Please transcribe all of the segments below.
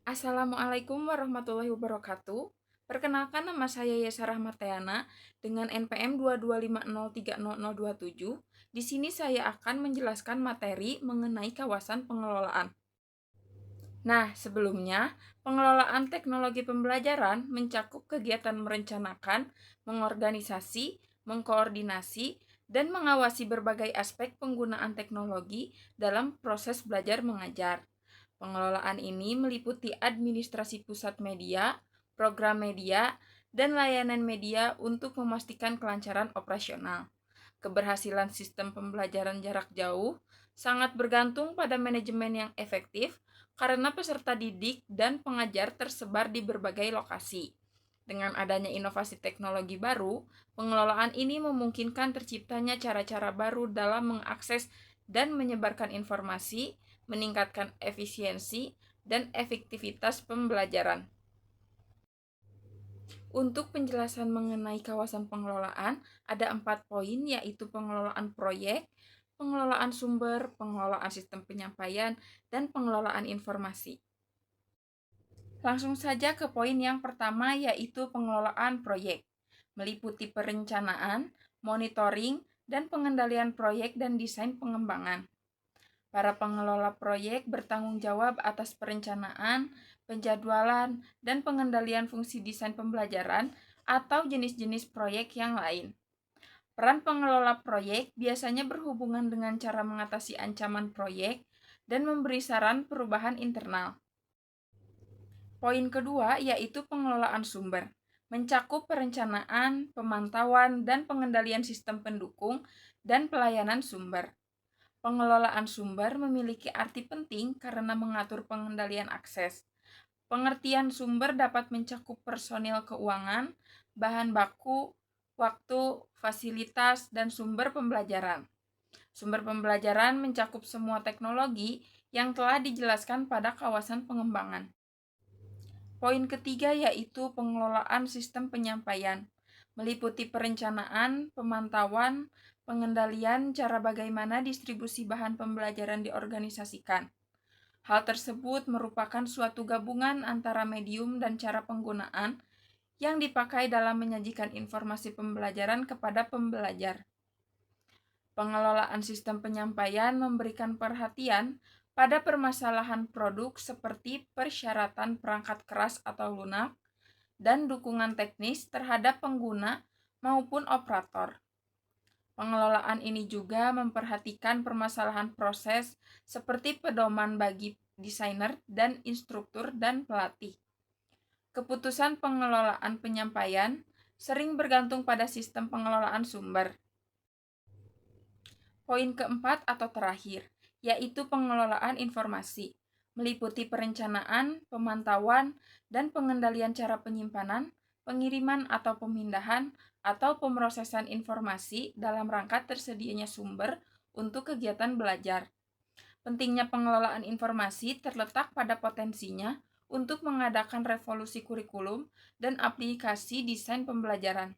Assalamualaikum warahmatullahi wabarakatuh. Perkenalkan, nama saya Yesa Rahmatiana dengan NPM 225030027. Di sini saya akan menjelaskan materi mengenai kawasan pengelolaan. Nah, sebelumnya, pengelolaan teknologi pembelajaran mencakup kegiatan merencanakan, mengorganisasi, mengkoordinasi, dan mengawasi berbagai aspek penggunaan teknologi dalam proses belajar mengajar. Pengelolaan ini meliputi administrasi pusat media, program media, dan layanan media untuk memastikan kelancaran operasional. Keberhasilan sistem pembelajaran jarak jauh sangat bergantung pada manajemen yang efektif karena peserta didik dan pengajar tersebar di berbagai lokasi. Dengan adanya inovasi teknologi baru, pengelolaan ini memungkinkan terciptanya cara-cara baru dalam mengakses dan menyebarkan informasi, meningkatkan efisiensi dan efektivitas pembelajaran. Untuk penjelasan mengenai kawasan pengelolaan, ada 4 poin, yaitu pengelolaan proyek, pengelolaan sumber, pengelolaan sistem penyampaian, dan pengelolaan informasi. Langsung saja ke poin yang pertama, yaitu pengelolaan proyek. Meliputi perencanaan, monitoring, dan pengendalian proyek dan desain pengembangan. Para pengelola proyek bertanggung jawab atas perencanaan, penjadwalan, dan pengendalian fungsi desain pembelajaran atau jenis-jenis proyek yang lain. Peran pengelola proyek biasanya berhubungan dengan cara mengatasi ancaman proyek dan memberi saran perubahan internal. Poin kedua yaitu pengelolaan sumber, mencakup perencanaan, pemantauan, dan pengendalian sistem pendukung dan pelayanan sumber. Pengelolaan sumber memiliki arti penting karena mengatur pengendalian akses. Pengertian sumber dapat mencakup personil keuangan, bahan baku, waktu, fasilitas, dan sumber pembelajaran. Sumber pembelajaran mencakup semua teknologi yang telah dijelaskan pada kawasan pengembangan. Poin ketiga yaitu pengelolaan sistem penyampaian, meliputi perencanaan, pemantauan, pengendalian cara bagaimana distribusi bahan pembelajaran diorganisasikan. Hal tersebut merupakan suatu gabungan antara medium dan cara penggunaan yang dipakai dalam menyajikan informasi pembelajaran kepada pembelajar. Pengelolaan sistem penyampaian memberikan perhatian pada permasalahan produk seperti persyaratan perangkat keras atau lunak dan dukungan teknis terhadap pengguna maupun operator. Pengelolaan ini juga memperhatikan permasalahan proses seperti pedoman bagi desainer dan instruktur dan pelatih. Keputusan pengelolaan penyampaian sering bergantung pada sistem pengelolaan sumber. Poin keempat atau terakhir, yaitu pengelolaan informasi, meliputi perencanaan, pemantauan, dan pengendalian cara penyimpanan, pengiriman atau pemindahan, atau pemrosesan informasi dalam rangka tersedianya sumber untuk kegiatan belajar. Pentingnya pengelolaan informasi terletak pada potensinya untuk mengadakan revolusi kurikulum dan aplikasi desain pembelajaran.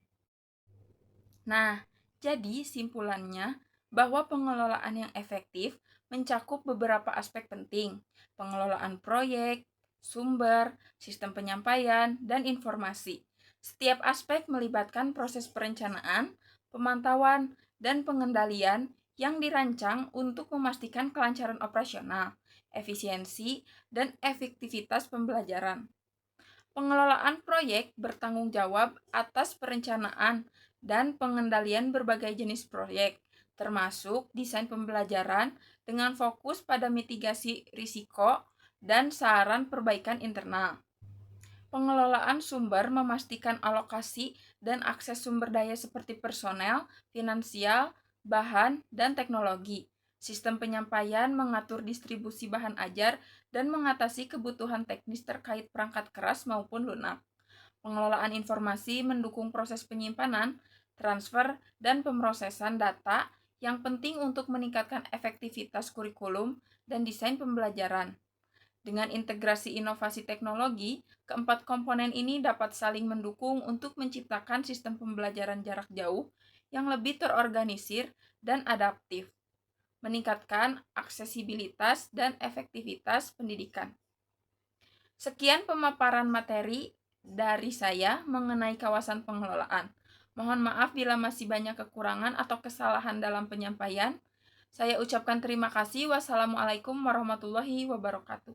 Nah, jadi simpulannya bahwa pengelolaan yang efektif mencakup beberapa aspek penting: pengelolaan proyek, sumber, sistem penyampaian, dan informasi. Setiap aspek melibatkan proses perencanaan, pemantauan, dan pengendalian yang dirancang untuk memastikan kelancaran operasional, efisiensi, dan efektivitas pembelajaran. Pengelolaan proyek bertanggung jawab atas perencanaan dan pengendalian berbagai jenis proyek, termasuk desain pembelajaran dengan fokus pada mitigasi risiko dan saran perbaikan internal. Pengelolaan sumber memastikan alokasi dan akses sumber daya seperti personel, finansial, bahan, dan teknologi. Sistem penyampaian mengatur distribusi bahan ajar dan mengatasi kebutuhan teknis terkait perangkat keras maupun lunak. Pengelolaan informasi mendukung proses penyimpanan, transfer, dan pemrosesan data yang penting untuk meningkatkan efektivitas kurikulum dan desain pembelajaran. Dengan integrasi inovasi teknologi, keempat komponen ini dapat saling mendukung untuk menciptakan sistem pembelajaran jarak jauh yang lebih terorganisir dan adaptif, meningkatkan aksesibilitas dan efektivitas pendidikan. Sekian pemaparan materi dari saya mengenai kawasan pengelolaan. Mohon maaf bila masih banyak kekurangan atau kesalahan dalam penyampaian. Saya ucapkan terima kasih. Wassalamualaikum warahmatullahi wabarakatuh.